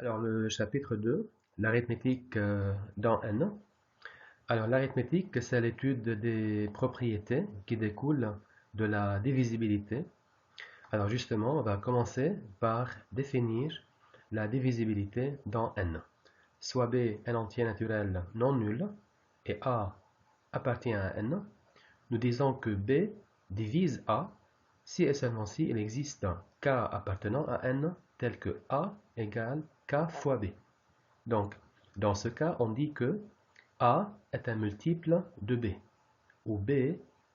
Alors, le chapitre 2, l'arithmétique dans n. Alors, l'arithmétique, c'est l'étude des propriétés qui découlent de la divisibilité. Alors, justement, on va commencer par définir la divisibilité dans n. Soit b est un entier naturel non nul et a appartient à n, nous disons que b divise a si et seulement si il existe k appartenant à n tel que a égale k fois b. Donc, dans ce cas, on dit que A est un multiple de B, ou B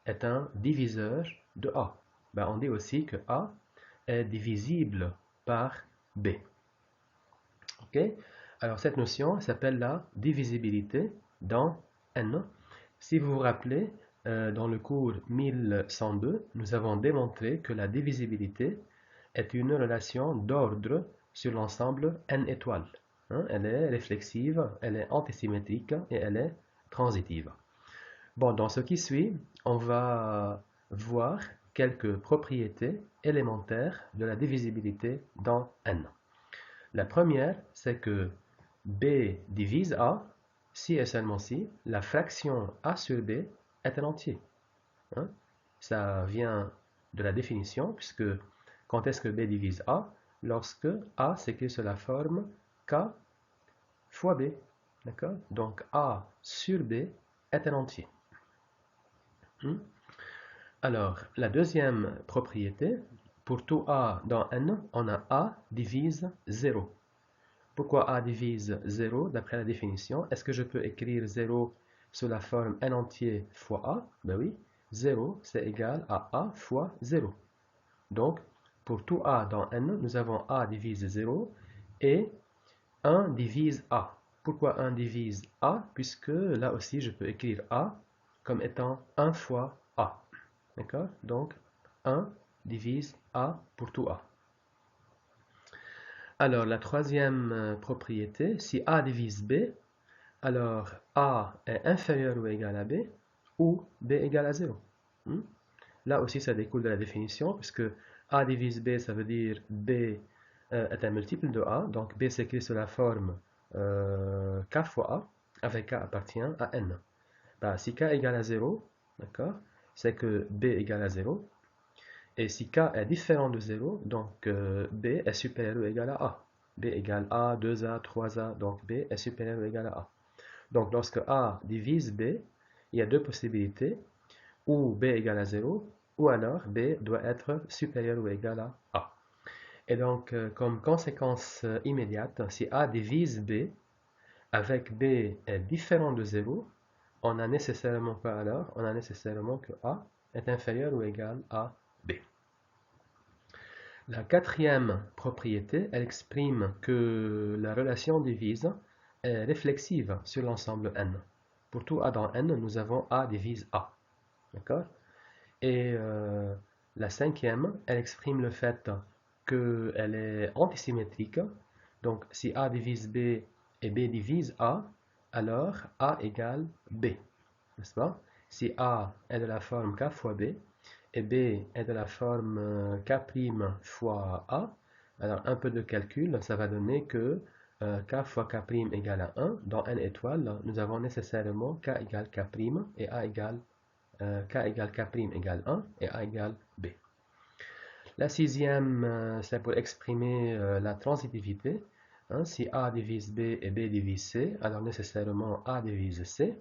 est un diviseur de A. Ben, on dit aussi que A est divisible par B. Ok? Alors, cette notion s'appelle la divisibilité dans N. Si vous vous rappelez, dans le cours 1102, nous avons démontré que la divisibilité est une relation d'ordre sur l'ensemble n étoiles. Elle est réflexive, elle est antisymétrique et elle est transitive. Bon, dans ce qui suit, on va voir quelques propriétés élémentaires de la divisibilité dans n. La première, c'est que b divise a si et seulement si la fraction a sur b est un entier. Hein? Ça vient de la définition, puisque quand est-ce que b divise a? Lorsque a s'écrit sous la forme k fois b. D'accord? Donc a sur b est un entier. Alors, la deuxième propriété, pour tout a dans n, on a a divise 0. Pourquoi a divise 0 d'après la définition? Est-ce que je peux écrire 0 sous la forme n entier fois a? Ben oui, 0 c'est égal à a fois 0. Donc, pour tout a dans n, nous avons a divise 0 et 1 divise a. Pourquoi 1 divise a? Puisque là aussi, je peux écrire a comme étant 1 fois a. D'accord? Donc, 1 divise a pour tout a. Alors, la troisième propriété, si a divise b, alors a est inférieur ou égal à b, ou b égale à 0. Là aussi, ça découle de la définition, puisque a divise b, ça veut dire b est un multiple de a, donc b s'écrit sous la forme k fois a, avec k appartient à n. Ben, si k égale à 0, d'accord, c'est que b égale à 0, et si k est différent de 0, donc b est supérieur ou égal à a. B égale a, 2a, 3a, donc b est supérieur ou égal à a. Donc lorsque a divise b, il y a deux possibilités, ou b égale à 0, ou alors b doit être supérieur ou égal à a. Et donc, comme conséquence immédiate, si a divise b, avec b est différent de 0, on a nécessairement quoi alors? On a nécessairement que a est inférieur ou égal à b. La quatrième propriété, elle exprime que la relation divise est réflexive sur l'ensemble n. Pour tout a dans n, nous avons a divise a. D'accord? Et la cinquième, elle exprime le fait qu'elle est antisymétrique. Donc, si a divise b et b divise a, alors a égale b. N'est-ce pas? Si a est de la forme k fois b, et b est de la forme k' fois a, alors un peu de calcul, ça va donner que k fois k' égale à 1. Dans n étoiles, nous avons nécessairement k égale k' et a égale k égale k' égale 1 et a égale b. La sixième, c'est pour exprimer la transitivité. Hein, si a divise b et b divise c, alors nécessairement a divise c.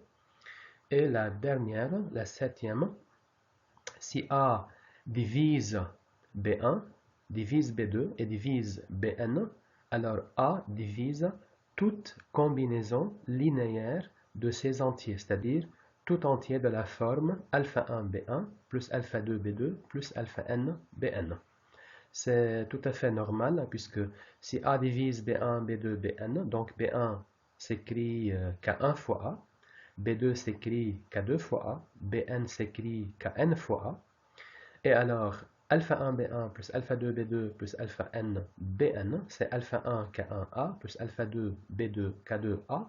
Et la dernière, la septième, si A divise B1, divise B2 et divise Bn, alors A divise toute combinaison linéaire de ces entiers, c'est-à-dire tout entier de la forme alpha1 B1 plus alpha2 B2 plus alpha-n Bn. C'est tout à fait normal puisque si A divise B1, B2, Bn, donc B1 s'écrit K1 fois A, B2 s'écrit K2 fois A, Bn s'écrit Kn fois A, et alors alpha 1 B1 plus alpha 2 B2 plus alpha n Bn, c'est alpha 1 K1A plus alpha 2 B2 K2A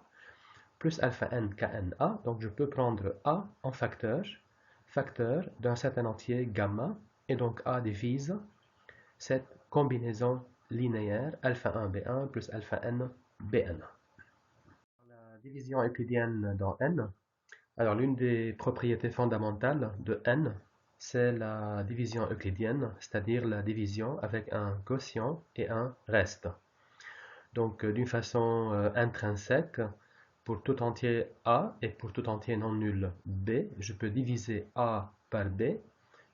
plus alpha n Kna, donc je peux prendre A en facteur d'un certain entier gamma, et donc A divise cette combinaison linéaire alpha 1 B1 plus alpha n Bn. La division euclidienne dans n. Alors, l'une des propriétés fondamentales de n, c'est la division euclidienne, c'est-à-dire la division avec un quotient et un reste. Donc, d'une façon intrinsèque, pour tout entier A et pour tout entier non nul B, je peux diviser A par B,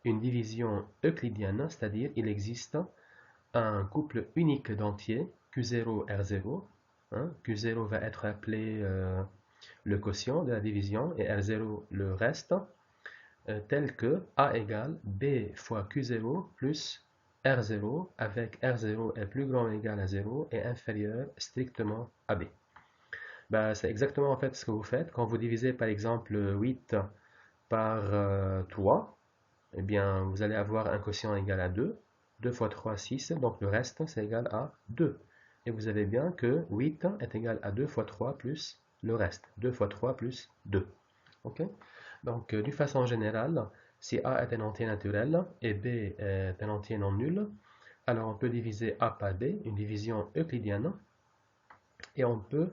une division euclidienne, c'est-à-dire il existe un couple unique d'entiers, Q0, R0. Q0 va être appelé le quotient de la division et R0 le reste, tel que A égale B fois Q0 plus R0 avec R0 est plus grand ou égal à 0 et inférieur strictement à B. Ben, c'est exactement en fait ce que vous faites quand vous divisez par exemple 8 par 3, eh bien vous allez avoir un quotient égal à 2, 2 fois 3, 6, donc le reste c'est égal à 2. Et vous avez bien que 8 est égal à 2 fois 3 plus le reste, 2 fois 3 plus 2. Ok. Donc d'une façon générale, si A est un entier naturel et B est un entier non nul, alors on peut diviser A par B, une division euclidienne, et on peut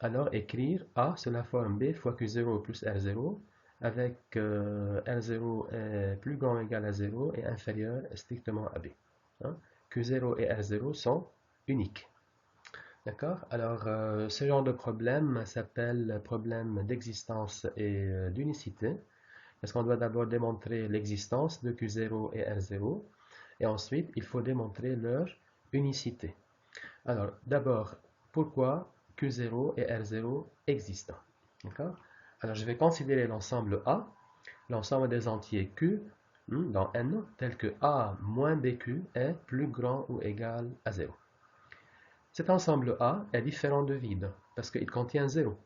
alors écrire A sous la forme B fois Q0 plus R0, avec R0 est plus grand ou égal à 0 et inférieur strictement à B. Hein. Q0 et R0 sont uniques. D'accord? Alors, ce genre de problème s'appelle problème d'existence et d'unicité, parce qu'on doit d'abord démontrer l'existence de Q0 et R0, et ensuite, il faut démontrer leur unicité. Alors, d'abord, pourquoi Q0 et R0 existent? D'accord? Alors, je vais considérer l'ensemble A, l'ensemble des entiers Q dans N, tel que A moins BQ est plus grand ou égal à 0. Cet ensemble A est différent de vide, parce qu'il contient 0.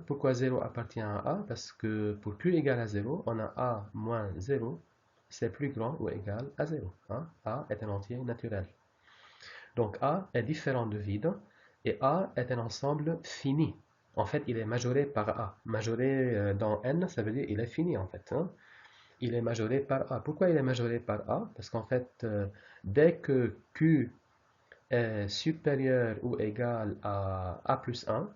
Pourquoi 0 appartient à A? Parce que pour Q égale à 0, on a A moins 0, c'est plus grand ou égal à 0. A est un entier naturel. Donc A est différent de vide, et A est un ensemble fini. En fait, il est majoré par A. Majoré dans N, ça veut dire il est fini en fait. Il est majoré par A. Pourquoi il est majoré par A? Parce qu'en fait, dès que Q est supérieur ou égal à A plus 1,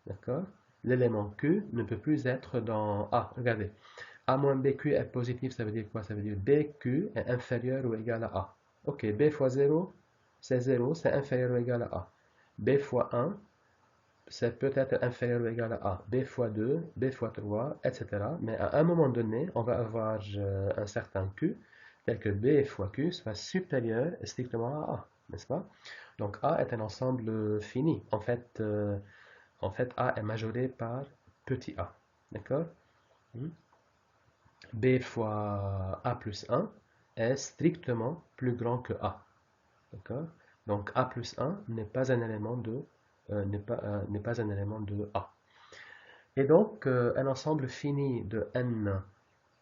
d'accord, l'élément Q ne peut plus être dans A. Regardez, A moins BQ est positif, ça veut dire quoi? Ça veut dire BQ est inférieur ou égal à A. Ok, B fois 0, c'est 0, c'est inférieur ou égal à A. B fois 1, c'est peut-être inférieur ou égal à A. B fois 2, B fois 3, etc. Mais à un moment donné, on va avoir un certain Q, tel que B fois Q soit supérieur strictement à A, n'est-ce pas? Donc A est un ensemble fini. En fait, A est majoré par petit a. D'accord? B fois A plus 1 est strictement plus grand que A. D'accord? Donc A plus 1 n'est pas un élément de, n'est pas un élément de A. Et donc, un ensemble fini de n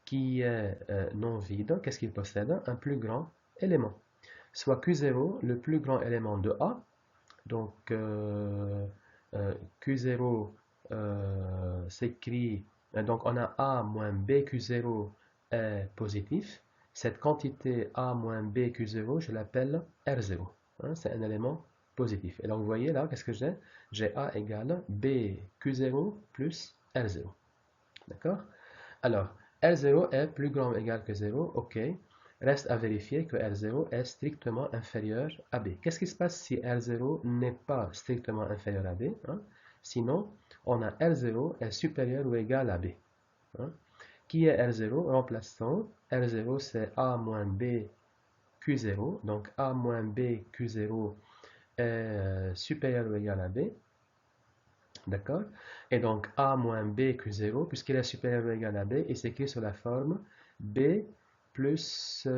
qui est non vide, qu'est-ce qu'il possède? Un plus grand élément. Soit Q0, le plus grand élément de A. Donc, Q0 s'écrit, donc on a A moins BQ0 est positif. Cette quantité A moins BQ0, je l'appelle R0. C'est un élément positif. Et donc, vous voyez là, qu'est-ce que j'ai? J'ai A égale BQ0 plus R0. D'accord? Alors, R0 est plus grand ou égal que 0, ok. Reste à vérifier que R0 est strictement inférieur à B. Qu'est-ce qui se passe si R0 n'est pas strictement inférieur à B? Sinon, on a R0 est supérieur ou égal à B. Qui est R0? Remplaçons. R0 c'est A moins B Q0. Donc A moins B Q0 est supérieur ou égal à B. D'accord? Et donc A moins B Q0, puisqu'il est supérieur ou égal à B, il s'écrit sous la forme B plus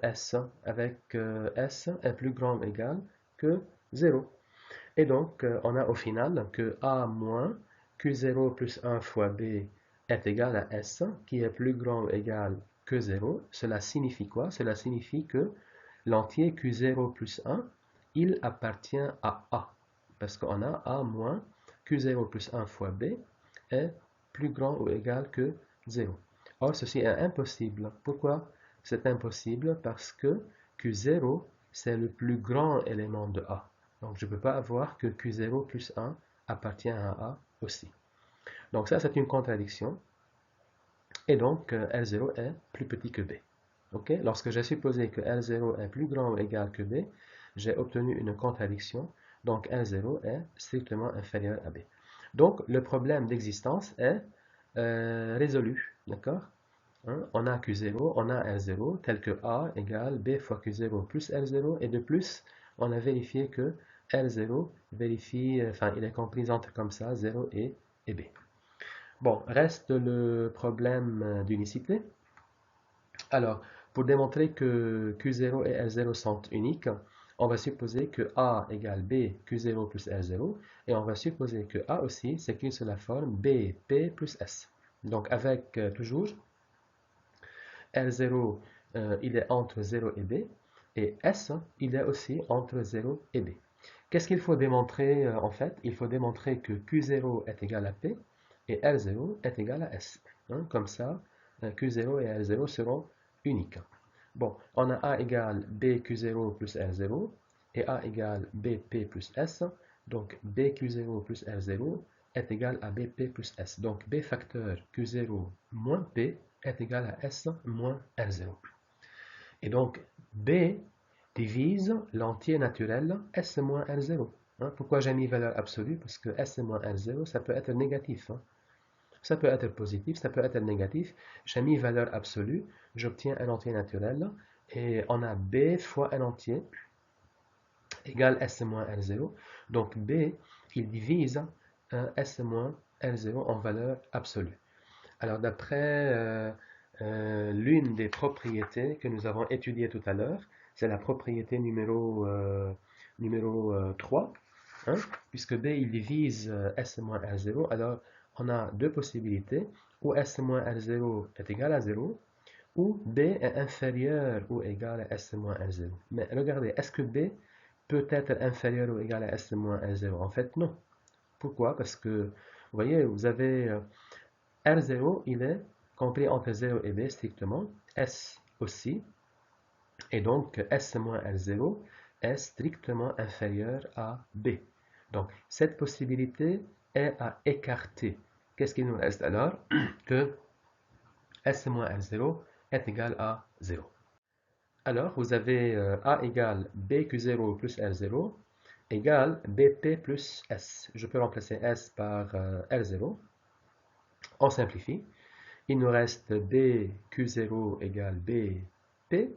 S, avec S est plus grand ou égal que 0. Et donc, on a au final que A moins Q0 plus 1 fois B est égal à S, qui est plus grand ou égal que 0. Cela signifie quoi? Cela signifie que l'entier Q0 plus 1, il appartient à A. Parce qu'on a A moins Q0 plus 1 fois B est plus grand ou égal que 0. Or, ceci est impossible. Pourquoi c'est impossible? Parce que Q0 c'est le plus grand élément de A. Donc je ne peux pas avoir que Q0 plus 1 appartient à A aussi. Donc ça, c'est une contradiction. Et donc, L0 est plus petit que B. Ok. Lorsque j'ai supposé que L0 est plus grand ou égal que B, j'ai obtenu une contradiction. Donc, L0 est strictement inférieur à B. Donc, le problème d'existence est résolu. D'accord. Hein, on a Q0, on a L0, tel que A égale B fois Q0 plus L0. Et de plus, on a vérifié que L0 vérifie, enfin, il est compris entre comme ça, 0 et B. Bon, reste le problème d'unicité. Alors, pour démontrer que Q0 et L0 sont uniques, on va supposer que A égale B, Q0 plus L0, et on va supposer que A aussi s'écrit sous la forme B, P plus S. Donc, avec toujours L0, il est entre 0 et B, et S, il est aussi entre 0 et B. Qu'est-ce qu'il faut démontrer en fait? Il faut démontrer que Q0 est égal à P et L0 est égal à S. Hein, comme ça, Q0 et L0 seront uniques. Bon, on a A égale BQ0 plus L0 et A égale BP plus S. Donc BQ0 plus L0 est égal à BP plus S. Donc B facteur Q0 moins P est égal à S moins L0. Et donc B divise l'entier naturel S moins L0. Hein, pourquoi j'ai mis valeur absolue? Parce que S moins L0, ça peut être négatif. Hein. Ça peut être positif, ça peut être négatif. J'ai mis valeur absolue, j'obtiens un entier naturel. Et on a B fois un entier égale S moins L0. Donc B, il divise S moins L0 en valeur absolue. Alors d'après l'une des propriétés que nous avons étudiées tout à l'heure, c'est la propriété numéro 3, hein, puisque B il divise S moins R0, alors on a deux possibilités, ou S moins R0 est égal à 0, ou B est inférieur ou égal à S moins R0. Mais regardez, est-ce que B peut être inférieur ou égal à S moins R0? En fait, non. Pourquoi? Parce que, vous voyez, vous avez R0, il est compris entre 0 et B strictement, S aussi, et donc S moins R0 est strictement inférieur à B. Donc cette possibilité est à écarter. Qu'est-ce qu'il nous reste alors? Que S moins R0 est égal à 0. Alors vous avez A égale BQ0 plus R0 égale BP plus S. Je peux remplacer S par R0. On simplifie. Il nous reste BQ0 égale BP.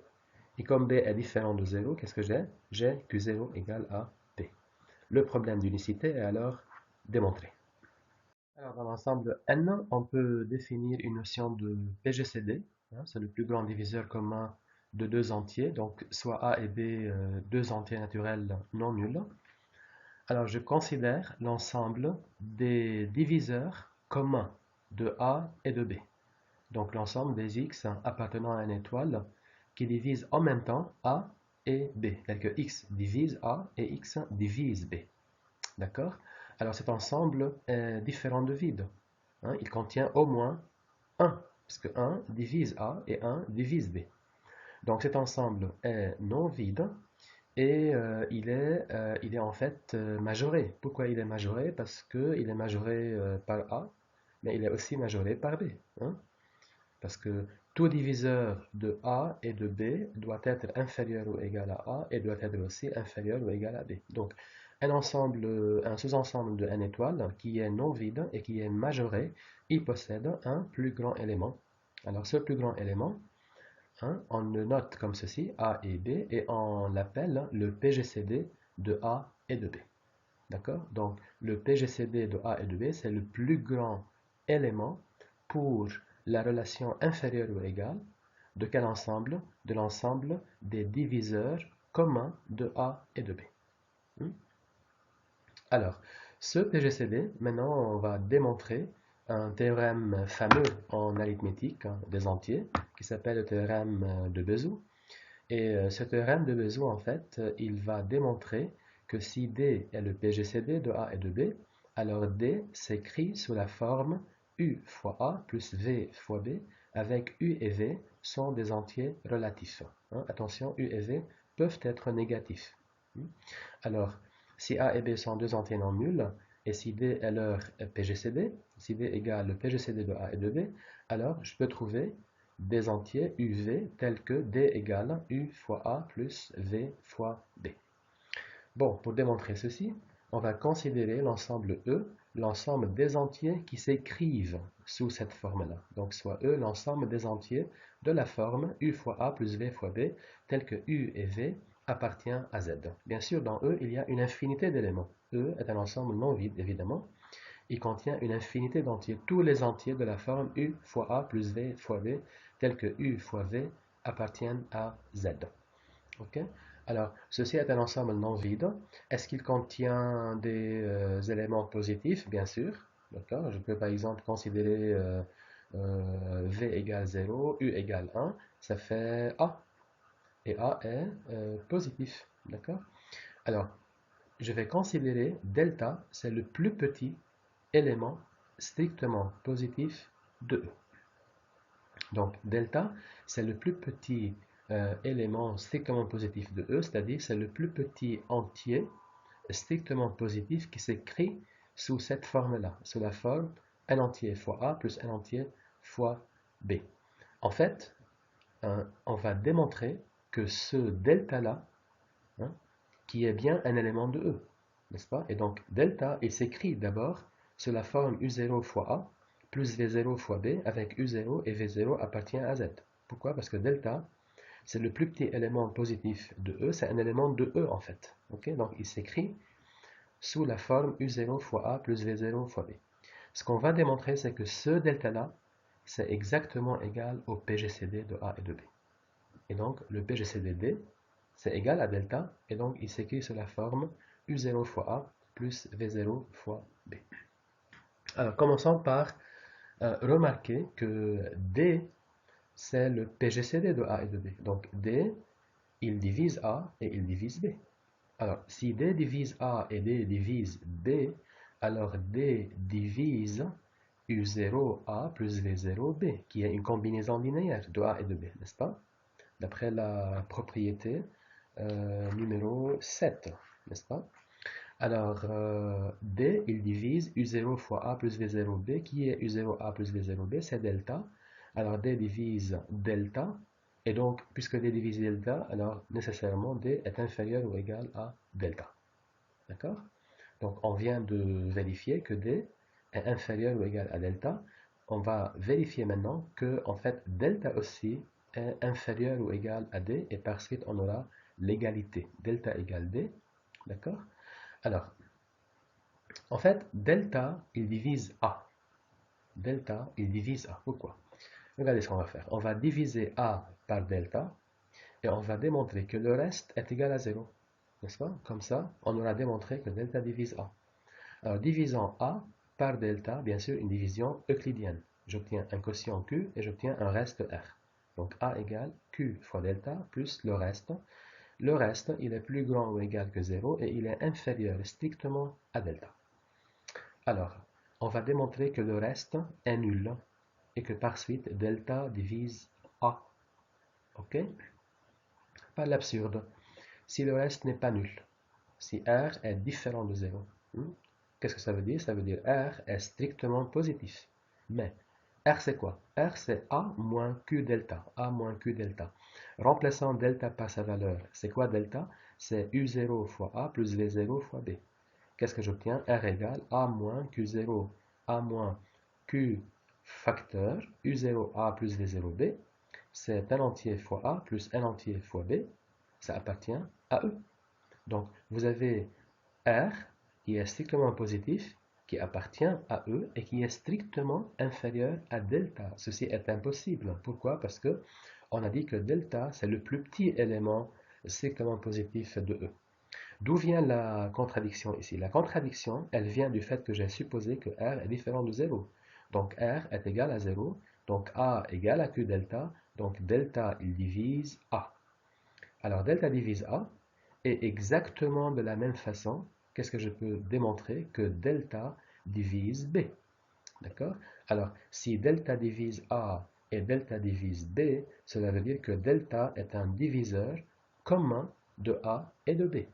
Et comme B est différent de 0, qu'est-ce que j'ai? J'ai Q0 égale à P. Le problème d'unicité est alors démontré. Alors dans l'ensemble N, on peut définir une notion de PGCD. Hein, c'est le plus grand diviseur commun de deux entiers, donc soit A et B, deux entiers naturels non nuls. Alors je considère l'ensemble des diviseurs communs de A et de B. Donc l'ensemble des x appartenant à une étoile qui divise en même temps A et B. C'est-à-dire que x divise A et x divise B. D'accord? Alors cet ensemble est différent de vide. Hein, il contient au moins 1, puisque 1 divise A et 1 divise B. Donc cet ensemble est non vide et il est en fait majoré. Pourquoi il est majoré? Parce qu'il est majoré par A, mais il est aussi majoré par B. Hein? Parce que tout diviseur de A et de B doit être inférieur ou égal à A et doit être aussi inférieur ou égal à B. Donc, un sous-ensemble de n étoiles qui est non vide et qui est majoré, il possède un plus grand élément. Alors, ce plus grand élément, hein, on le note comme ceci, A et B, et on l'appelle le PGCD de A et de B. D'accord? Donc, le PGCD de A et de B, c'est le plus grand élément pour la relation inférieure ou égale de quel ensemble? De l'ensemble des diviseurs communs de A et de B. Alors, ce PGCD, maintenant on va démontrer un théorème fameux en arithmétique des entiers qui s'appelle le théorème de Bézout. Et ce théorème de Bézout, en fait, il va démontrer que si D est le PGCD de A et de B, alors D s'écrit sous la forme U fois A plus V fois B, avec U et V sont des entiers relatifs. Hein, attention, U et V peuvent être négatifs. Alors, si A et B sont deux entiers non nuls, et si D est leur PGCD, si D égale le PGCD de A et de B, alors je peux trouver des entiers UV tels que D égale U fois A plus V fois B. Bon, pour démontrer ceci, on va considérer l'ensemble E, l'ensemble des entiers qui s'écrivent sous cette forme-là. Donc, soit E, l'ensemble des entiers de la forme U fois A plus V fois B, tel que U et V appartient à Z. Bien sûr, dans E, il y a une infinité d'éléments. E est un ensemble non vide, évidemment. Il contient une infinité d'entiers. Tous les entiers de la forme U fois A plus V fois B, tels que U fois V, appartiennent à Z. Ok? Alors, ceci est un ensemble non vide. Est-ce qu'il contient des éléments positifs? Bien sûr. D'accord? Je peux par exemple considérer V égale 0, U égale 1. Ça fait A. Et A est positif. D'accord? Alors, je vais considérer delta, c'est le plus petit élément strictement positif de E. Donc, delta, c'est le plus petit élément strictement positif de E, c'est-à-dire c'est le plus petit entier strictement positif qui s'écrit sous cette forme-là, sous la forme n entier fois A plus n entier fois B. En fait, on va démontrer que ce delta-là, hein, qui est bien un élément de E, n'est-ce pas? Et donc, delta, il s'écrit d'abord sous la forme U0 fois A plus V0 fois B avec U0 et V0 appartient à Z. Pourquoi? Parce que delta, c'est le plus petit élément positif de E, c'est un élément de E en fait. Okay? Donc, il s'écrit sous la forme U0 fois A plus V0 fois B. Ce qu'on va démontrer, c'est que ce delta-là, c'est exactement égal au PGCD de A et de B. Et donc, le PGCD D, c'est égal à delta, et donc il s'écrit sous la forme U0 fois A plus V0 fois B. Alors, commençons par remarquer que D, c'est le PGCD de A et de B. Donc, D, il divise A et il divise B. Alors, si D divise A et D divise B, alors D divise U0A plus V0B, qui est une combinaison linéaire de A et de B, n'est-ce pas? D'après la propriété numéro 7, n'est-ce pas? Alors, D, il divise U0 fois A plus V0B, qui est U0A plus V0B, c'est delta. Alors, D divise delta, et donc, puisque D divise delta, alors nécessairement D est inférieur ou égal à delta. D'accord? Donc, on vient de vérifier que D est inférieur ou égal à delta. On va vérifier maintenant que, en fait, delta aussi est inférieur ou égal à D, et par suite, on aura l'égalité. Delta égale D. D'accord? Alors, en fait, delta, il divise A. Delta, il divise A. Pourquoi? Regardez ce qu'on va faire. On va diviser A par delta et on va démontrer que le reste est égal à 0. N'est-ce pas? Comme ça, on aura démontré que delta divise A. Alors, divisant A par delta, bien sûr, une division euclidienne. J'obtiens un quotient Q et j'obtiens un reste R. Donc, A égale Q fois delta plus le reste. Le reste, il est plus grand ou égal que 0 et il est inférieur strictement à delta. Alors, on va démontrer que le reste est nul et que par suite delta divise A. Ok? Pas l'absurde. Si le reste n'est pas nul, si R est différent de 0, qu'est-ce que ça veut dire? Ça veut dire R est strictement positif. Mais R c'est quoi? R c'est A moins Q delta. A moins Q delta. Remplaçant delta par sa valeur, c'est quoi delta? C'est U0 fois A plus V0 fois B. Qu'est-ce que j'obtiens? R égale A moins Q0, A moins Q facteur, U0A plus V0B. C'est n entier fois A plus n entier fois B. Ça appartient à E. Donc, vous avez R qui est strictement positif, qui appartient à E et qui est strictement inférieur à delta. Ceci est impossible. Pourquoi? Parce que on a dit que delta, c'est le plus petit élément strictement positif de E. D'où vient la contradiction ici? La contradiction, elle vient du fait que j'ai supposé que R est différent de 0. Donc R est égal à 0, donc A égale à Q delta, donc delta il divise A. Alors delta divise A, et exactement de la même façon, qu'est-ce que je peux démontrer? Que delta divise B. D'accord? Alors, si delta divise A et delta divise B, cela veut dire que delta est un diviseur commun de A et de B.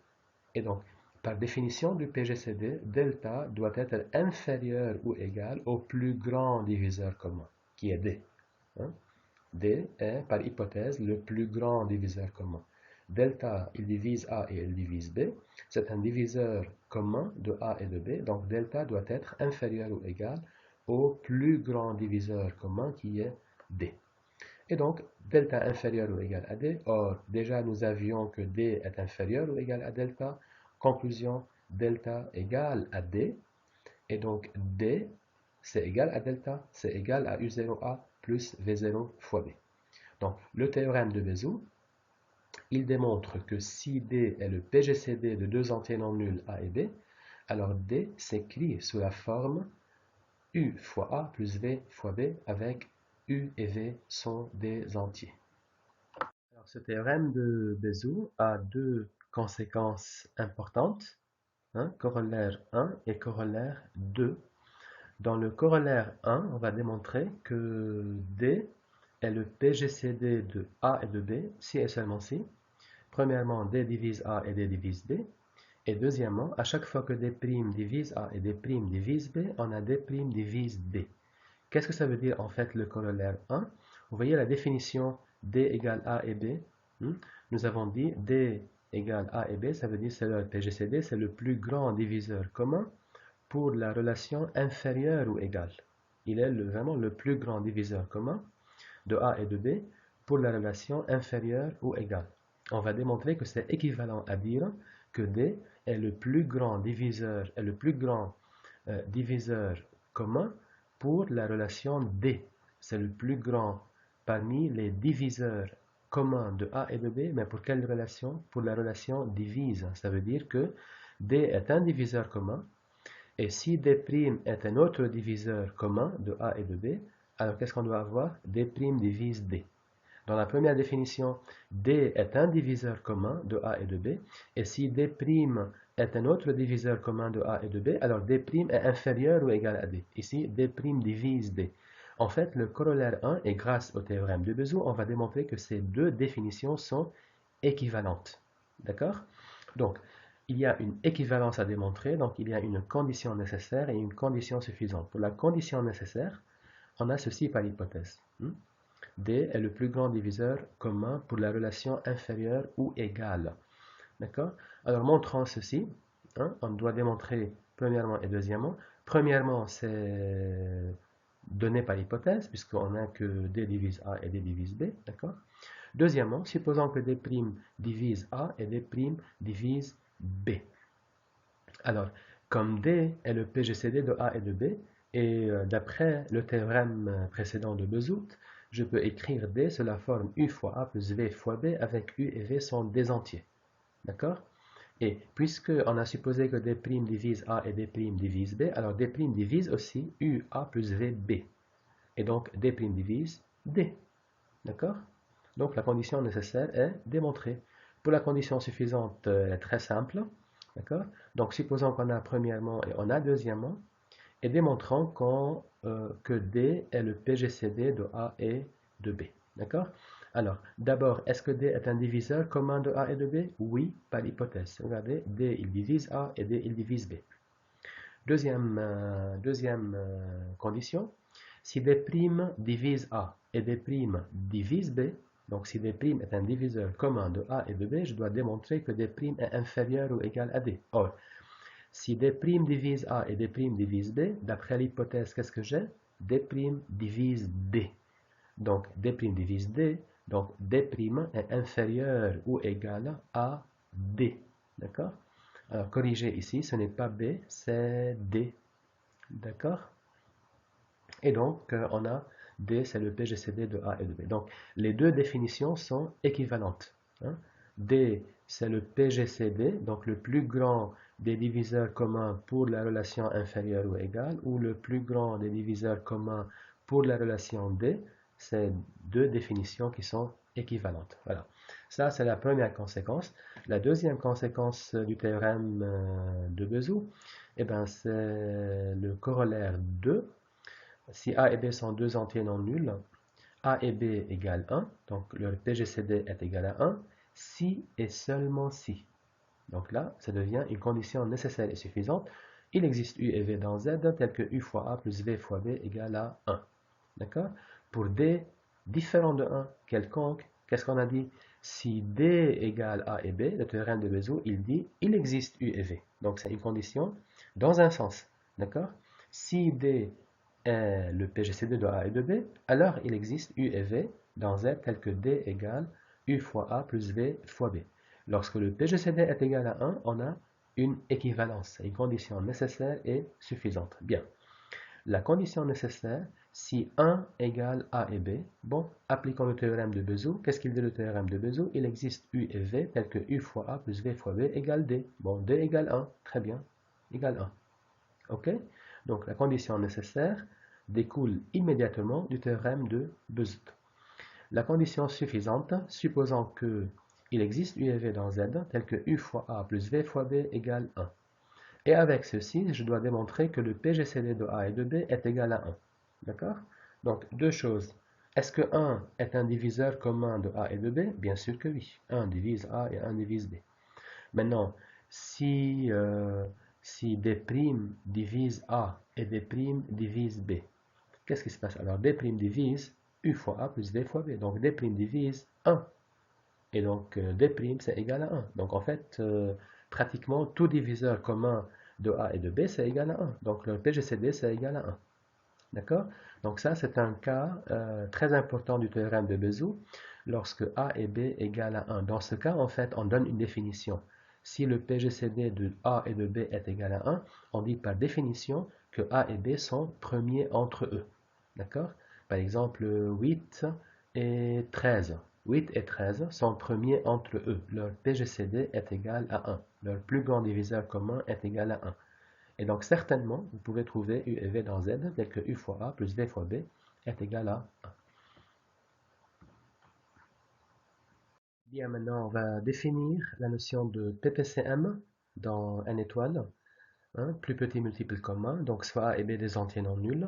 Et donc, par définition du PGCD, delta doit être inférieur ou égal au plus grand diviseur commun, qui est D. Hein? D est, par hypothèse, le plus grand diviseur commun. Delta, il divise A et il divise B. C'est un diviseur commun de A et de B. Donc, delta doit être inférieur ou égal au plus grand diviseur commun qui est D. Et donc, delta inférieur ou égal à D. Or, déjà, nous avions que D est inférieur ou égal à delta. Conclusion, delta égale à D. Et donc, D, c'est égal à delta, c'est égal à U0A plus V0 fois B. Donc, le théorème de Bézout, il démontre que si D est le PGCD de deux entiers non nuls A et B, alors D s'écrit sous la forme U fois A plus V fois B avec U et V sont des entiers. Alors, ce théorème de Bézout a deux conséquences importantes, hein, corollaire 1 et corollaire 2. Dans le corollaire 1, on va démontrer que D est le PGCD de A et de B, si et seulement si. Premièrement, D divise A et D divise B. Et deuxièmement, à chaque fois que D' divise A et D' divise B, on a D' divise D. Qu'est-ce que ça veut dire en fait le corollaire 1? Vous voyez la définition D égale A et B. Nous avons dit D égale A et B, ça veut dire c'est le PGCD, c'est le plus grand diviseur commun pour la relation inférieure ou égale. Il est vraiment le plus grand diviseur commun de A et de B pour la relation inférieure ou égale. On va démontrer que c'est équivalent à dire que D est le plus grand diviseur, diviseur commun pour la relation D. C'est le plus grand parmi les diviseurs communs de A et de B, mais pour quelle relation? Pour la relation divise. Ça veut dire que D est un diviseur commun, et si D' est un autre diviseur commun de A et de B, alors qu'est-ce qu'on doit avoir? D' divise D. Dans la première définition, D est un diviseur commun de A et de B, et si D' est un autre diviseur commun de A et de B, alors D' est inférieur ou égal à D. Ici, D' divise D. En fait, le corollaire 1, et grâce au théorème de Bézout, on va démontrer que ces deux définitions sont équivalentes. D'accord? Donc, il y a une équivalence à démontrer, donc il y a une condition nécessaire et une condition suffisante. Pour la condition nécessaire, on a ceci par hypothèse. D est le plus grand diviseur commun pour la relation inférieure ou égale. D'accord? Alors, montrons ceci. On doit démontrer premièrement et deuxièmement. Premièrement, c'est donné par hypothèse, puisqu'on a que D divise A et D divise B. D'accord? Deuxièmement, supposons que D' divise A et D' divise B. Alors, comme D est le PGCD de A et de B, et d'après le théorème précédent de Bézout, je peux écrire D sous la forme U fois A plus V fois B avec U et V sont des entiers. D'accord? Et puisque on a supposé que D' divise A et D' divise B, alors D' divise aussi U A plus V B. Et donc D' divise D. D'accord? Donc la condition nécessaire est démontrée. Pour la condition suffisante, elle est très simple. D'accord? Donc supposons qu'on a premièrement et on a deuxièmement, et démontrons que D est le PGCD de A et de B. D'accord? Alors, d'abord, est-ce que D est un diviseur commun de A et de B? Oui, par hypothèse. Regardez, D il divise A et D il divise B. Deuxième condition, si D' divise A et D' divise B, donc si D' est un diviseur commun de A et de B, je dois démontrer que D' est inférieur ou égal à D. Or, si D' divise A et D' divise B, d'après l'hypothèse, qu'est-ce que j'ai? D' divise D. Donc, D' divise D, donc D' est inférieur ou égal à D. D'accord? Alors, corrigez ici, ce n'est pas B, c'est D. D'accord? Et donc, on a D, c'est le PGCD de A et de B. Donc, les deux définitions sont équivalentes. D, c'est le PGCD, donc le plus grand des diviseurs communs pour la relation inférieure ou égale, ou le plus grand des diviseurs communs pour la relation D. C'est deux définitions qui sont équivalentes. Voilà. Ça, c'est la première conséquence. La deuxième conséquence du théorème de Bézout, eh ben, c'est le corollaire 2. Si A et B sont deux entiers non nuls, A et B égale 1, donc leur PGCD est égal à 1. si et seulement si. Donc là, ça devient une condition nécessaire et suffisante. Il existe U et V dans Z tel que U fois A plus V fois B égale à 1. D'accord? Pour D différent de 1 quelconque, qu'est-ce qu'on a dit? Si D égale A et B, le théorème de Bézout, il dit il existe U et V. Donc c'est une condition dans un sens. D'accord? Si D est le PGCD de A et de B, alors il existe U et V dans Z tel que D égale U fois A plus V fois B. Lorsque le PGCD est égal à 1, on a une équivalence, une condition nécessaire et suffisante. Bien. La condition nécessaire, si 1 égale A et B, bon, appliquons le théorème de Bézout. Qu'est-ce qu'il dit le théorème de Bézout? Il existe U et V tel que U fois A plus V fois B égale D. Bon, D égale 1, très bien, égale 1. OK? Donc la condition nécessaire découle immédiatement du théorème de Bézout. La condition suffisante, supposant que il existe U et V dans Z, tel que U fois A plus V fois B égale 1. Et avec ceci, je dois démontrer que le PGCD de A et de B est égal à 1. D'accord? Donc, deux choses. Est-ce que 1 est un diviseur commun de A et de B? Bien sûr que oui. 1 divise A et 1 divise B. Maintenant, si D' divise A et D' divise B, qu'est-ce qui se passe? Alors, D' divise U fois A plus V fois B. Donc, D' divise 1. Et donc, D' c'est égal à 1. Donc, en fait, pratiquement tout diviseur commun de A et de B, c'est égal à 1. Donc, le PGCD, c'est égal à 1. D'accord? Donc, ça, c'est un cas très important du théorème de Bézout, lorsque A et B égale à 1. Dans ce cas, en fait, on donne une définition. Si le PGCD de A et de B est égal à 1, on dit par définition que A et B sont premiers entre eux. D'accord? Par exemple, 8 et 13. 8 et 13 sont premiers entre eux. Leur PGCD est égal à 1. Leur plus grand diviseur commun est égal à 1. Et donc, certainement, vous pouvez trouver U et V dans Z, tel que U fois A plus V fois B est égal à 1. Bien, maintenant, on va définir la notion de PPCM dans N étoile, hein, plus petit multiple commun, donc soit A et B des entiers non nuls.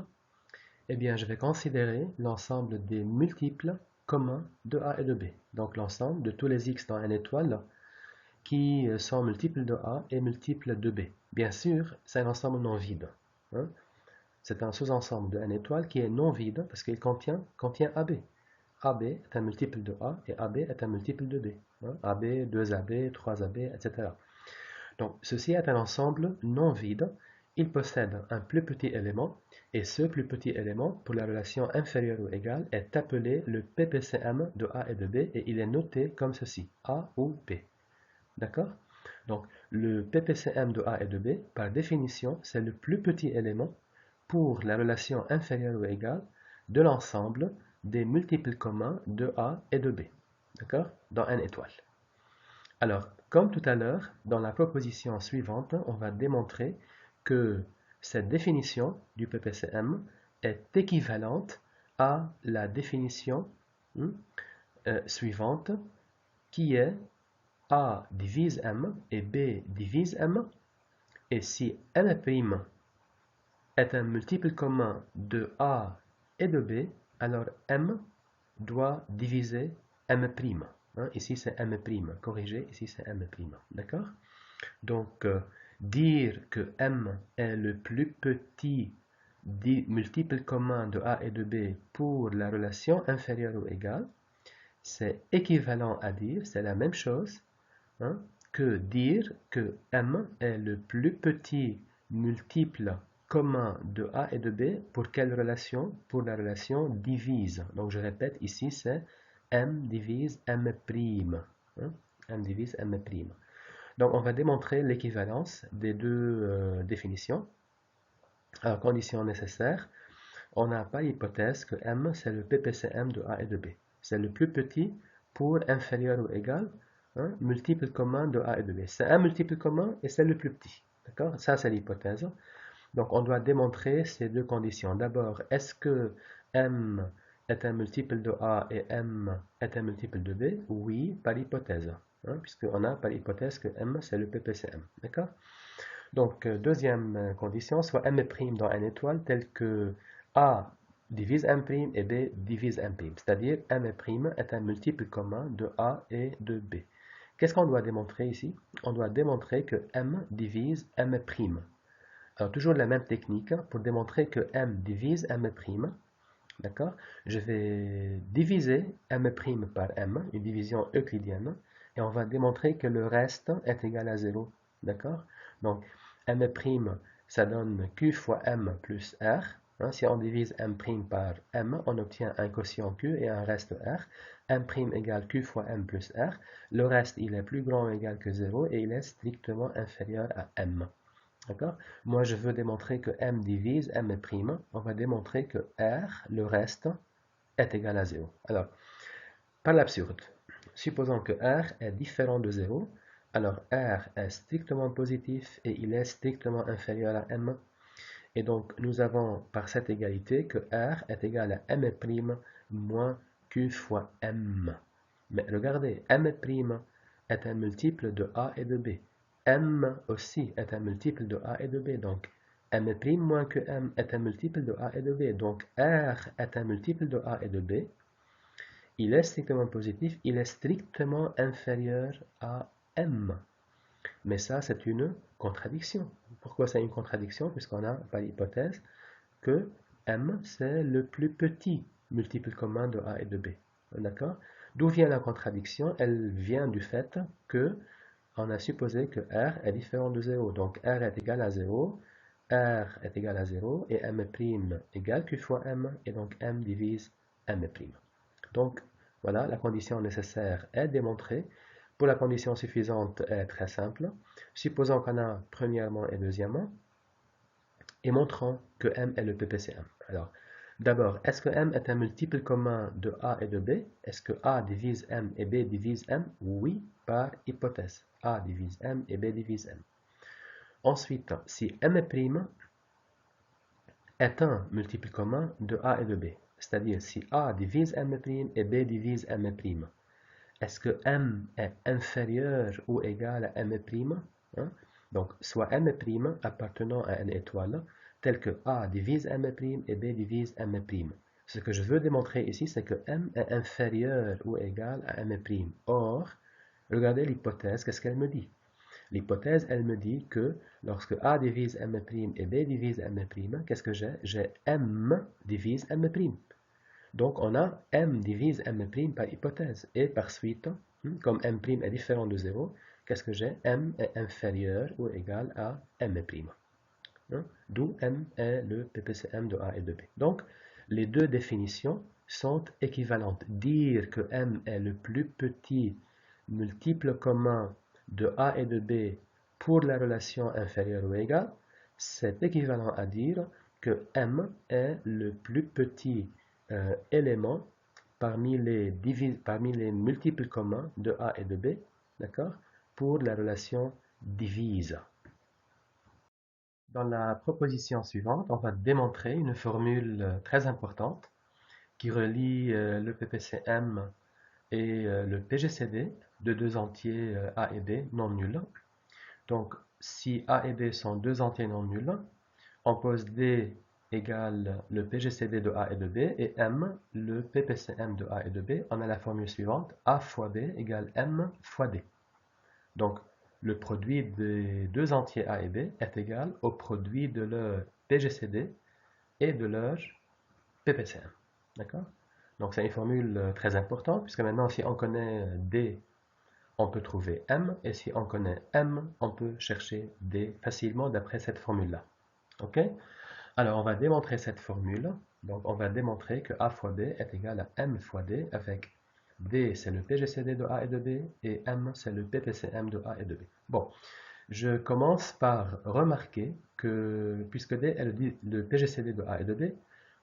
Eh bien, je vais considérer l'ensemble des multiples communs de A et de B. Donc, l'ensemble de tous les X dans N étoile qui sont multiples de A et multiples de B. Bien sûr, c'est un ensemble non vide. Hein. C'est un sous-ensemble de N étoile qui est non vide parce qu'il contient AB. AB est un multiple de A et AB est un multiple de B. Hein. AB, 2AB, 3AB, etc. Donc, ceci est un ensemble non vide. Il possède un plus petit élément et ce plus petit élément, pour la relation inférieure ou égale, est appelé le PPCM de A et de B et il est noté comme ceci, A ou B. D'accord? Donc, le PPCM de A et de B, par définition, c'est le plus petit élément pour la relation inférieure ou égale de l'ensemble des multiples communs de A et de B. D'accord? Dans N étoile. Alors, comme tout à l'heure, dans la proposition suivante, on va démontrer que cette définition du PPCM est équivalente à la définition suivante qui est A divise M et B divise M. Et si M' est un multiple commun de A et de B, alors M doit diviser M'. Hein, ici c'est M', corrigé, ici c'est M'. D'accord? Donc, dire que M est le plus petit multiple commun de A et de B pour la relation inférieure ou égale, c'est équivalent à dire, c'est la même chose, hein, que dire que M est le plus petit multiple commun de A et de B pour quelle relation? Pour la relation divise. Donc je répète, ici c'est M divise M'. Hein, M divise M'. Donc on va démontrer l'équivalence des deux définitions. Alors, condition nécessaire, on n'a pas l'hypothèse que M c'est le PPCM de A et de B. C'est le plus petit pour inférieur ou égal, hein, multiple commun de A et de B. C'est un multiple commun et c'est le plus petit. D'accord? Ça, c'est l'hypothèse. Donc, on doit démontrer ces deux conditions. D'abord, est-ce que M est un multiple de A et M est un multiple de B? Oui, par hypothèse. Hein, puisqu'on a par hypothèse que M, c'est le PPCM. D'accord? Donc, deuxième condition, soit M' dans N étoile tel que A divise M' et B divise M'. C'est-à-dire M' est un multiple commun de A et de B. Qu'est-ce qu'on doit démontrer ici? On doit démontrer que m divise m'. Alors, toujours la même technique pour démontrer que m divise m'. D'accord? Je vais diviser m' par m, une division euclidienne, et on va démontrer que le reste est égal à 0. D'accord? Donc, m', ça donne q fois m plus r. Hein, si on divise m' par m, on obtient un quotient q et un reste r. m' égale q fois m plus r. Le reste, il est plus grand ou égal que 0 et il est strictement inférieur à m. D'accord? Moi, je veux démontrer que m divise m'. On va démontrer que r, le reste, est égal à 0. Alors, par l'absurde, supposons que r est différent de 0, alors r est strictement positif et il est strictement inférieur à m. Et donc, nous avons par cette égalité que r est égal à m' moins q fois m. Mais regardez, m' est un multiple de a et de b. M aussi est un multiple de a et de b. Donc, m' moins que m est un multiple de a et de b. Donc, r est un multiple de a et de b. Il est strictement positif, il est strictement inférieur à m. Mais ça, c'est une contradiction. Pourquoi c'est une contradiction? Puisqu'on a par hypothèse que m, c'est le plus petit multiple commun de a et de b. D'accord? D'où vient la contradiction? Elle vient du fait que on a supposé que r est différent de 0. Donc r est égal à 0, r est égal à 0 et m' égale q fois m, et donc m divise m'. Donc voilà, la condition nécessaire est démontrée. Pour la condition suffisante, elle est très simple. Supposons qu'on a premièrement et deuxièmement, et montrons que m est le PPCM. Alors, d'abord, est-ce que m est un multiple commun de a et de b? Est-ce que a divise m et b divise m? Oui, par hypothèse. A divise m et b divise m. Ensuite, si m' est un multiple commun de a et de b, c'est-à-dire si a divise m' et b divise m', est-ce que m est inférieur ou égal à m'? Hein? Donc, soit m' appartenant à une étoile, tel que a divise m' et b divise m'. Ce que je veux démontrer ici, c'est que m est inférieur ou égal à m'. Or, regardez l'hypothèse, qu'est-ce qu'elle me dit? L'hypothèse, elle me dit que lorsque a divise m' et b divise m', qu'est-ce que j'ai? J'ai m divise m'. Donc, on a m divise m' par hypothèse. Et par suite, comme m' est différent de 0, qu'est-ce que j'ai? M est inférieur ou égal à m'. D'où m est le PPCM de a et de b. Donc, les deux définitions sont équivalentes. Dire que m est le plus petit multiple commun de a et de b pour la relation inférieure ou égale, c'est équivalent à dire que m est le plus petit élément parmi les multiples communs de a et de b, d'accord, pour la relation divise. Dans la proposition suivante, on va démontrer une formule très importante qui relie le PPCM et le PGCD de deux entiers A et B non nuls. Donc, si A et B sont deux entiers non nuls, on pose D égale le PGCD de A et de B et M le PPCM de A et de B. On a la formule suivante, A fois B égale M fois D. Donc, le produit des deux entiers A et B est égal au produit de leur PGCD et de leur PPCM. D'accord? Donc, c'est une formule très importante, puisque maintenant, si on connaît D, on peut trouver M, et si on connaît M, on peut chercher D facilement d'après cette formule-là. OK? Alors, on va démontrer cette formule. Donc, on va démontrer que A fois B est égal à M fois D avec D, c'est le PGCD de A et de B, et M, c'est le PPCM de A et de B. Bon, je commence par remarquer que, puisque D est le PGCD de A et de B,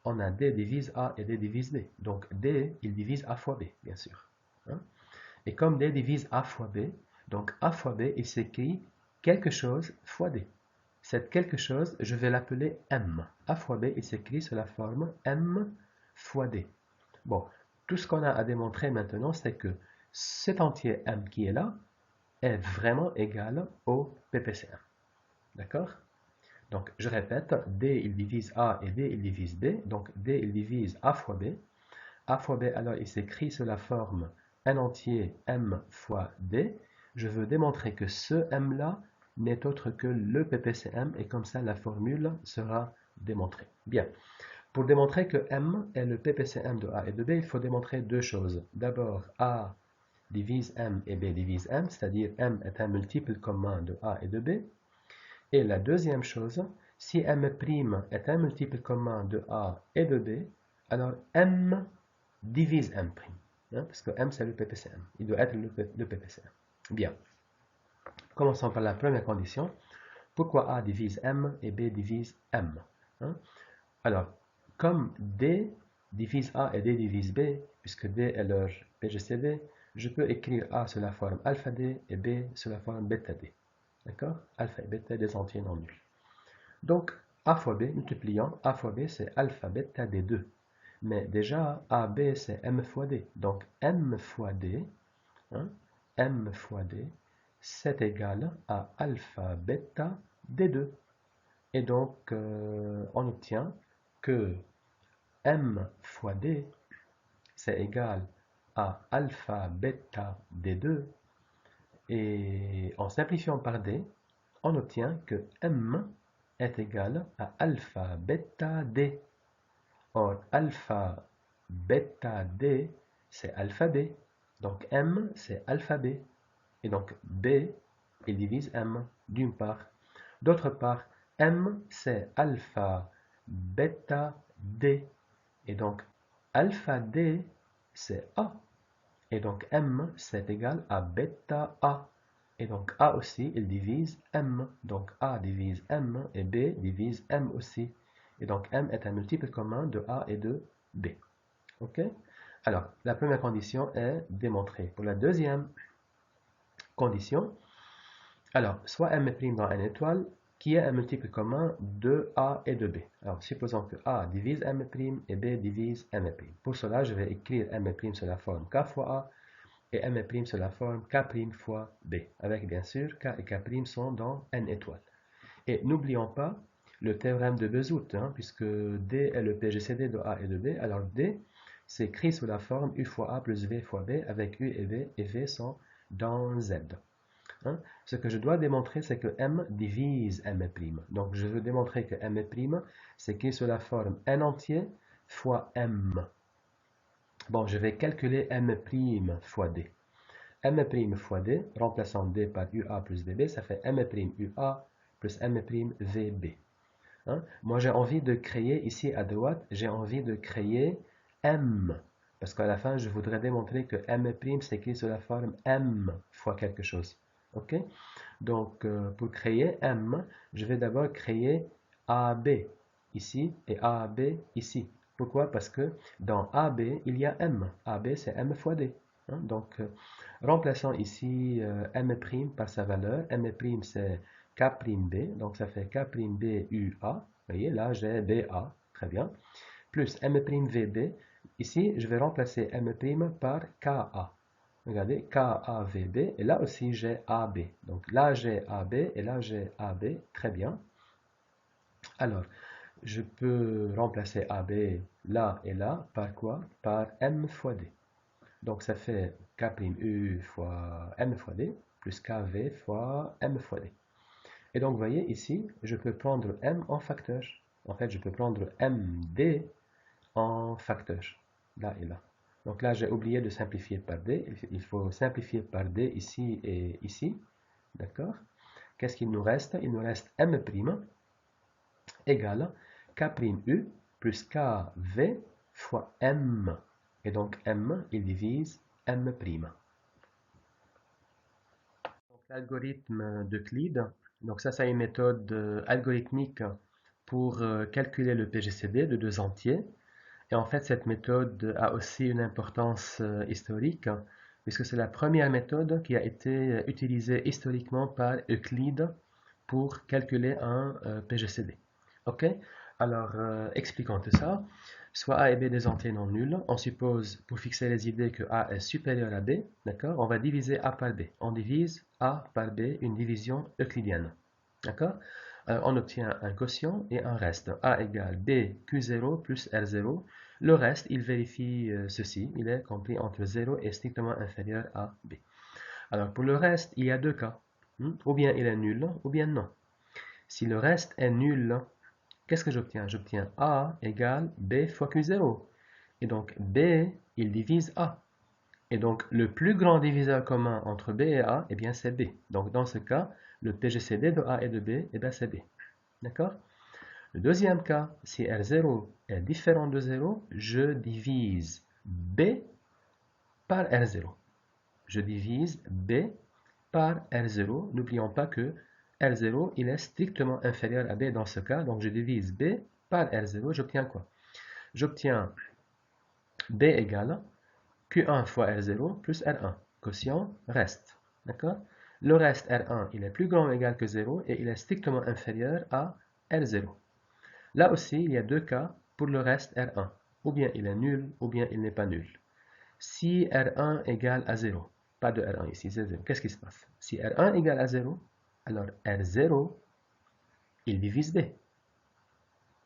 on a D divise A et D divise B. Donc, D, il divise A fois B, bien sûr. Hein? Et comme D divise A fois B, donc A fois B, il s'écrit quelque chose fois D. Cette quelque chose, je vais l'appeler M. A fois B, il s'écrit sous la forme M fois D. Bon, tout ce qu'on a à démontrer maintenant, c'est que cet entier M qui est là est vraiment égal au PPCM. D'accord? Donc, je répète, D, il divise A et D, il divise B. Donc, D, il divise A fois B. A fois B, alors, il s'écrit sous la forme un entier M fois D. Je veux démontrer que ce M-là n'est autre que le PPCM et comme ça la formule sera démontrée. Bien. Pour démontrer que M est le PPCM de A et de B, il faut démontrer deux choses. D'abord, A divise M et B divise M, c'est-à-dire M est un multiple commun de A et de B. Et la deuxième chose, si M' est un multiple commun de A et de B, alors M divise M', hein, parce que M c'est le PPCM, il doit être le PPCM. Bien, commençons par la première condition. Pourquoi A divise M et B divise M, hein? Alors, comme D divise A et D divise B, puisque D est leur PGCD, je peux écrire A sous la forme alpha D et B sous la forme bêta D. D'accord? Alpha et bêta des entiers non nuls. Donc, A fois B, multipliant, A fois B, c'est alpha bêta D2. Mais déjà, AB, c'est M fois D. Donc, M fois D, hein, M fois D, c'est égal à alpha bêta D2. Et donc, on obtient que M fois D, c'est égal à alpha bêta D2. Et en simplifiant par D, on obtient que M est égal à alpha bêta D. Or, alpha bêta D, c'est alpha B. Donc M, c'est alpha B. Et donc B, il divise M d'une part. D'autre part, M, c'est alpha bêta D. Et donc alpha D, c'est A. Et donc M, c'est égal à bêta A. Et donc A aussi, il divise M. Donc A divise M et B divise M aussi. Et donc M est un multiple commun de A et de B. OK? Alors, la première condition est démontrée. Pour la deuxième condition, alors, soit M' dans N étoile, qui est un multiple commun de A et de B. Alors, supposons que A divise M' et B divise M'. Pour cela, je vais écrire M' sous la forme K fois A et M' sous la forme K' fois B, avec bien sûr K et K' sont dans N étoiles. Et n'oublions pas le théorème de Bezout, hein, puisque D est le PGCD de A et de B, alors D s'écrit sous la forme U fois A plus V fois B, avec U et V sont dans Z. Hein. Ce que je dois démontrer, c'est que M divise M'. Donc je veux démontrer que M' s'écrit sous la forme N entier fois M. Bon, je vais calculer M' fois D. M' fois D, remplaçant D par UA plus DB, ça fait M' UA plus M' VB. Hein? Moi, j'ai envie de créer, ici à droite, j'ai envie de créer M. Parce qu'à la fin, je voudrais démontrer que M' s'écrit sous la forme M fois quelque chose. OK? Donc, pour créer M, je vais d'abord créer AB ici et AB ici. Pourquoi? Parce que dans AB, il y a M. AB, c'est M fois D. Hein? Donc, remplaçons ici M' par sa valeur. M' c'est K'B, donc ça fait K'B UA. Vous voyez, là j'ai BA, très bien. Plus M' VB. Ici, je vais remplacer M' par KA. Regardez, KAVB, et là aussi j'ai AB. Donc là j'ai AB et là j'ai AB, très bien. Alors, je peux remplacer AB là et là par quoi? Par M fois D. Donc ça fait K'U fois M fois D plus KV fois M fois D. Et donc vous voyez ici, je peux prendre M en facteur. En fait, je peux prendre MD en facteur, là et là. Donc là, j'ai oublié de simplifier par D. Il faut simplifier par D ici et ici. D'accord? Qu'est-ce qu'il nous reste? Il nous reste M' égale K'U plus KV fois M. Et donc M, il divise M'. L'algorithme d'Euclide, donc ça c'est une méthode algorithmique pour calculer le PGCD de deux entiers. Et en fait, cette méthode a aussi une importance historique, puisque c'est la première méthode qui a été utilisée historiquement par Euclide pour calculer un PGCD. Ok? Alors, expliquons tout ça. Soit A et B des entiers non nuls. On suppose, pour fixer les idées, que A est supérieur à B. D'accord? On va diviser A par B. On divise A par B, une division euclidienne. D'accord? On obtient un quotient et un reste. A égale B Q0 plus R0. Le reste, il vérifie ceci. Il est compris entre 0 et strictement inférieur à B. Alors pour le reste, il y a deux cas. Ou bien il est nul, ou bien non. Si le reste est nul, qu'est-ce que j'obtiens? J'obtiens A égale B fois Q0. Et donc B, il divise A. Et donc le plus grand diviseur commun entre B et A, eh bien c'est B. Donc dans ce cas, le PGCD de A et de B, eh bien c'est B. D'accord? Le deuxième cas, si R0 est différent de 0, je divise B par R0. Je divise B par R0. N'oublions pas que R0, il est strictement inférieur à B dans ce cas. Donc je divise B par R0. J'obtiens quoi? J'obtiens B égale Q1 fois R0 plus R1. Quotient reste. D'accord? Le reste R1, il est plus grand ou égal que 0 et il est strictement inférieur à R0. Là aussi, il y a deux cas pour le reste R1. Ou bien il est nul, ou bien il n'est pas nul. Si R1 égale à 0, pas de R1 ici, c'est 0, qu'est-ce qui se passe? Si R1 égale à 0, alors R0, il divise B.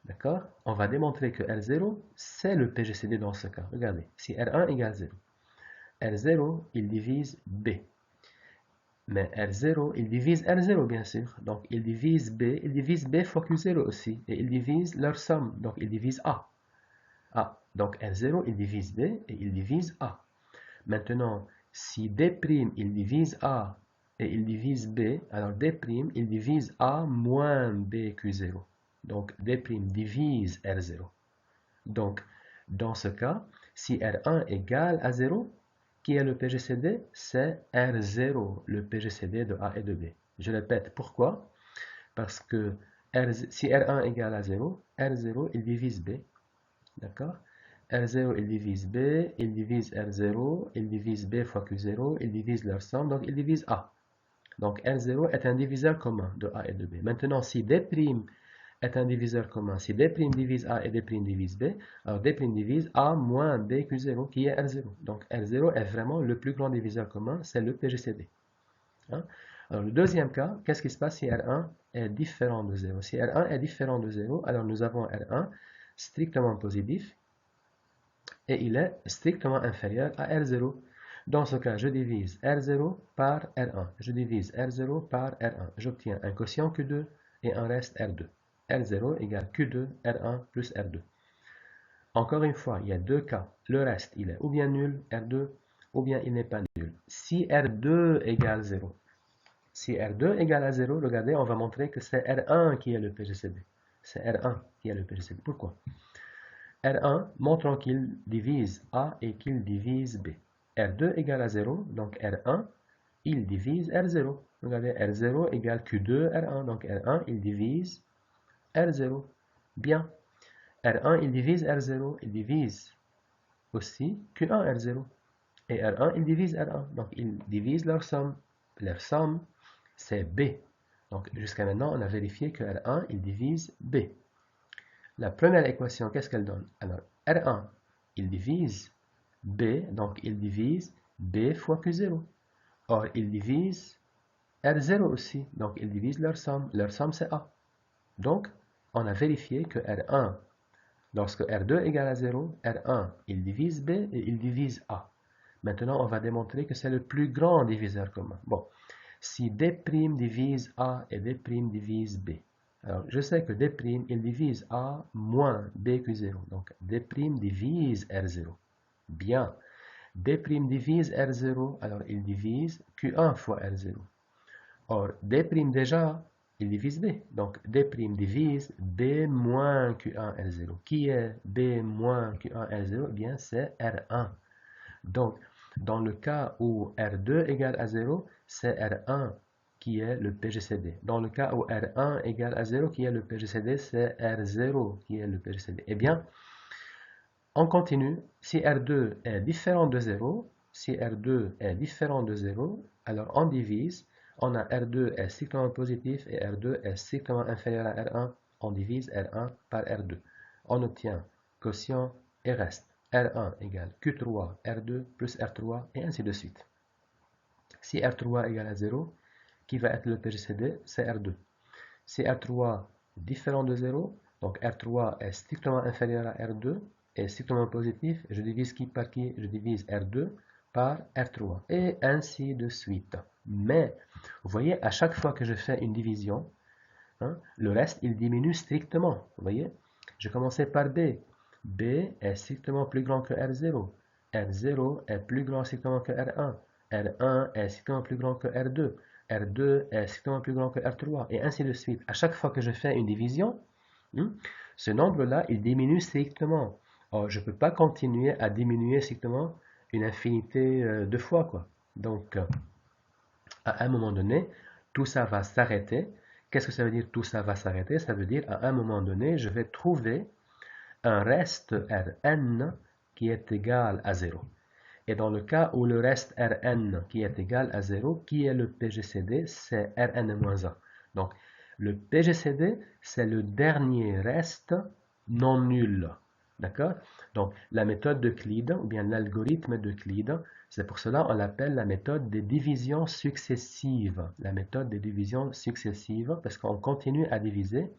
D'accord? On va démontrer que R0, c'est le PGCD dans ce cas. Regardez, si R1 égale 0, R0, il divise B. Mais R0, il divise R0, bien sûr. Donc, il divise B fois Q0 aussi. Et il divise leur somme. Donc, il divise A. A. Donc, R0, il divise B et il divise A. Maintenant, si D', il divise A et il divise B, alors D', il divise A moins B Q0. Donc, D' divise R0. Donc, dans ce cas, si R1 égale à 0, qui est le PGCD? C'est R0, le PGCD de A et de B. Je répète, pourquoi? Parce que si R1 égale à 0, R0, il divise B. D'accord? R0, il divise B, il divise R0, il divise B fois Q0, il divise leur somme, donc il divise A. Donc R0 est un diviseur commun de A et de B. Maintenant, si D' est un diviseur commun, si D' divise A et D' divise B, alors D' divise A moins B Q0 qui est R0. Donc R0 est vraiment le plus grand diviseur commun, c'est le PGCD. Hein? Alors le deuxième cas, qu'est-ce qui se passe si R1 est différent de 0? Si R1 est différent de 0, alors nous avons R1 strictement positif et il est strictement inférieur à R0. Dans ce cas, je divise R0 par R1. Je divise R0 par R1. J'obtiens un quotient Q2 et un reste R2. R0 égale Q2 R1 plus R2. Encore une fois, il y a deux cas. Le reste, il est ou bien nul, R2, ou bien il n'est pas nul. Si R2 égale 0, si R2 égale à 0, regardez, on va montrer que c'est R1 qui est le PGCD. C'est R1 qui est le PGCD. Pourquoi? R1, montrons qu'il divise A et qu'il divise B. R2 égale à 0, donc R1, il divise R0. Regardez, R0 égale Q2 R1, donc R1, il divise R0. Bien. R1, il divise R0, il divise aussi Q1 R0. Et R1, il divise R1, donc il divise leur somme. Leur somme, c'est B. Donc jusqu'à maintenant, on a vérifié que R1, il divise B. La première équation, qu'est-ce qu'elle donne? Alors, R1, il divise B, donc il divise B fois Q0. Or, il divise R0 aussi, donc il divise leur somme. Leur somme, c'est A. Donc, on a vérifié que R1, lorsque R2 égale à 0, R1, il divise B et il divise A. Maintenant, on va démontrer que c'est le plus grand diviseur commun. Bon, si D' divise A et D' divise B, alors je sais que D', il divise A moins BQ0. Donc D' divise R0. Bien. D' divise R0, alors il divise Q1 fois R0. Or, D' déjà, il divise B. Donc D' divise B moins Q1 R0. Qui est B moins Q1 R0? Eh bien, c'est R1. Donc, dans le cas où R2 égale à 0, c'est R1 qui est le PGCD. Dans le cas où R1 égale à 0, qui est le PGCD, c'est R0 qui est le PGCD. Eh bien, on continue. Si R2 est différent de 0, si R2 est différent de 0, alors on divise. On a R2 est strictement positif et R2 est strictement inférieur à R1. On divise R1 par R2. On obtient quotient et reste. R1 égale Q3, R2 plus R3 et ainsi de suite. Si R3 égale à 0, qui va être le PGCD? C'est R2. Si R3 est différent de 0, donc R3 est strictement inférieur à R2 et strictement positif, je divise qui par qui? Je divise R2 par R3, et ainsi de suite. Mais, vous voyez, à chaque fois que je fais une division, hein, le reste, il diminue strictement. Vous voyez, je commençais par B. B est strictement plus grand que R0. R0 est plus grand strictement que R1. R1 est strictement plus grand que R2. R2 est strictement plus grand que R3, et ainsi de suite. À chaque fois que je fais une division, ce nombre-là, il diminue strictement. Or, je ne peux pas continuer à diminuer strictement une infinité de fois, quoi. Donc, à un moment donné, tout ça va s'arrêter. Qu'est-ce que ça veut dire tout ça va s'arrêter? Ça veut dire à un moment donné, je vais trouver un reste Rn qui est égal à 0. Et dans le cas où le reste Rn qui est égal à 0, qui est le PGCD? C'est Rn-1. Donc, le PGCD, c'est le dernier reste non nul. D'accord? Donc, la méthode d'Euclide, ou bien l'algorithme d'Euclide, c'est pour cela qu'on l'appelle la méthode des divisions successives. La méthode des divisions successives, parce qu'on continue à diviser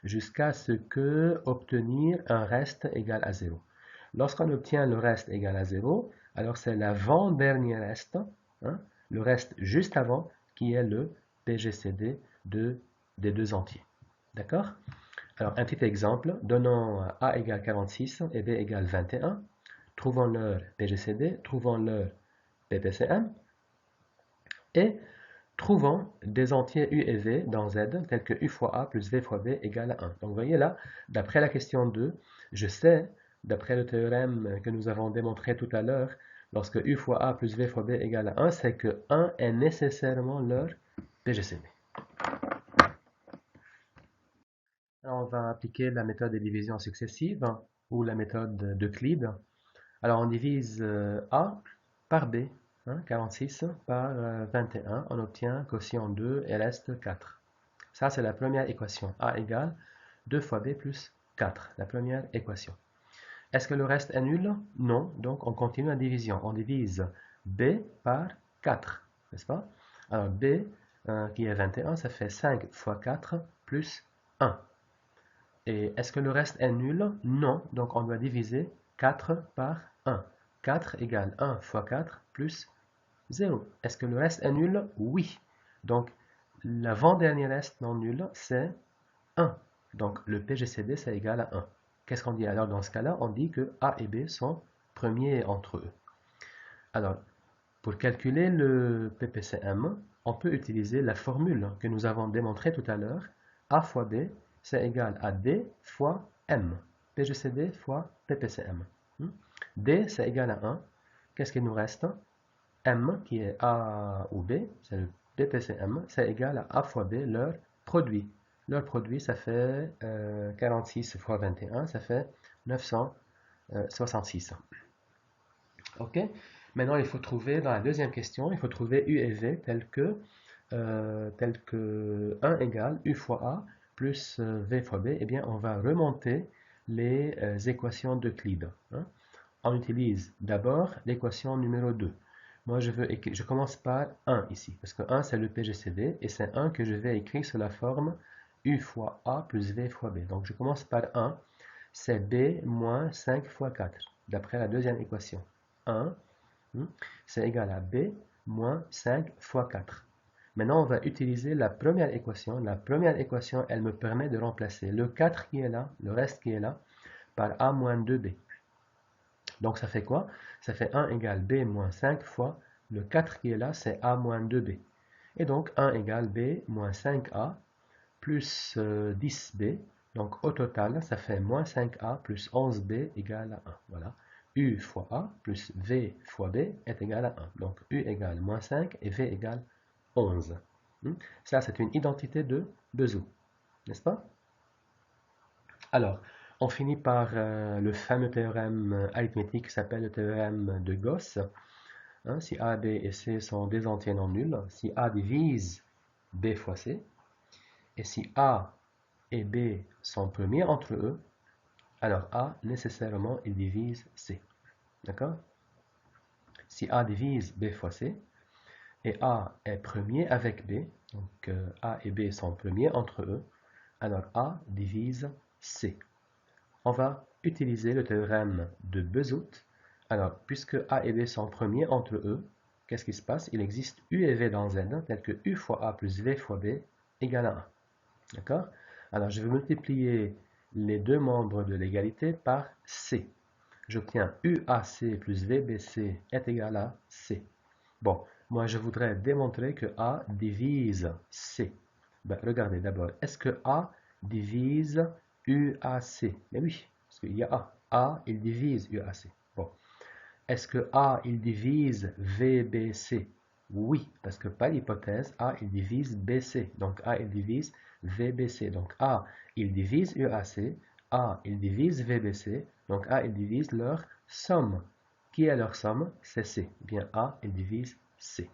jusqu'à ce que obtenir un reste égal à 0. Lorsqu'on obtient le reste égal à 0, alors c'est l'avant-dernier reste, hein, le reste juste avant, qui est le PGCD des deux entiers. D'accord? Alors, un petit exemple, donnons A égale 46 et B égale 21. Trouvons leur PGCD, trouvons leur PPCM et trouvons des entiers U et V dans Z tels que U fois A plus V fois B égale à 1. Donc, vous voyez là, d'après la question 2, je sais, d'après le théorème que nous avons démontré tout à l'heure, lorsque U fois A plus V fois B égale à 1, c'est que 1 est nécessairement leur PGCD. Alors, on va appliquer la méthode des divisions successives ou la méthode d'Euclide. Alors, on divise A par B, hein, 46 par 21, on obtient quotient 2 et reste 4. Ça, c'est la première équation. A égale 2 fois B plus 4, la première équation. Est-ce que le reste est nul? Non, donc on continue la division. On divise B par 4, n'est-ce pas? Alors, B, qui est 21, ça fait 5 fois 4 plus 1. Et est-ce que le reste est nul? Non, donc on doit diviser 4 par 1. 4 égale 1 fois 4 plus 0. Est-ce que le reste est nul? Oui. Donc, l'avant-dernier reste non nul, c'est 1. Donc, le PGCD, c'est égal à 1. Qu'est-ce qu'on dit alors dans ce cas-là? On dit que A et B sont premiers entre eux. Alors, pour calculer le PPCM, on peut utiliser la formule que nous avons démontrée tout à l'heure. A fois B, c'est égal à D fois M. PGCD fois PPCM. D, c'est égal à 1. Qu'est-ce qu'il nous reste? M, qui est A ou B, c'est le PPCM, c'est égal à A fois B, leur produit. Leur produit, ça fait 46 fois 21, ça fait 966. OK? Maintenant, il faut trouver, dans la deuxième question, il faut trouver U et V tel que 1 égale U fois A plus V fois B. Eh bien, on va remonter les équations d'Euclide. Hein? On utilise d'abord l'équation numéro 2. Moi, je commence par 1 ici, parce que 1, c'est le PGCD, et c'est 1 que je vais écrire sous la forme U fois A plus V fois B. Donc, je commence par 1, c'est B moins 5 fois 4, d'après la deuxième équation. 1, c'est égal à B moins 5 fois 4. Maintenant, on va utiliser la première équation. La première équation, elle me permet de remplacer le 4 qui est là, le reste qui est là, par A moins 2B. Donc, ça fait quoi? Ça fait 1 égale B moins 5 fois le 4 qui est là, c'est A moins 2B. Et donc, 1 égale B moins 5A plus 10B. Donc, au total, ça fait moins 5A plus 11B égale à 1. Voilà. U fois A plus V fois B est égal à 1. Donc, U égale moins 5 et V égale 11. Ça, c'est une identité de Bezout, n'est-ce pas? Alors, on finit par le fameux théorème arithmétique qui s'appelle le théorème de Gauss. Hein, si A, B et C sont des entiers non nuls, si A divise B fois C, et si A et B sont premiers entre eux, alors A, nécessairement, il divise C. D'accord? Si A divise B fois C, et A est premier avec B, donc A et B sont premiers entre eux, alors A divise C. On va utiliser le théorème de Bezout Alors, puisque A et B sont premiers entre eux, qu'est-ce qui se passe? Il existe U et V dans Z, tel que U fois A plus V fois B égale à 1. D'accord? Alors, je vais multiplier les deux membres de l'égalité par C. J'obtiens UAC plus VBC est égal à C. Bon, moi je voudrais démontrer que A divise C. Ben, regardez d'abord, est-ce que A divise UAC? Mais oui, parce qu'il y a A. A, il divise UAC. Bon, est-ce que A, il divise VBC? Oui, parce que par hypothèse, A, il divise BC. Donc A, il divise VBC. Donc A, il divise UAC. A, il divise VBC. Donc A, il divise leur somme. Qui est leur somme? C'est C. Bien A, il divise C.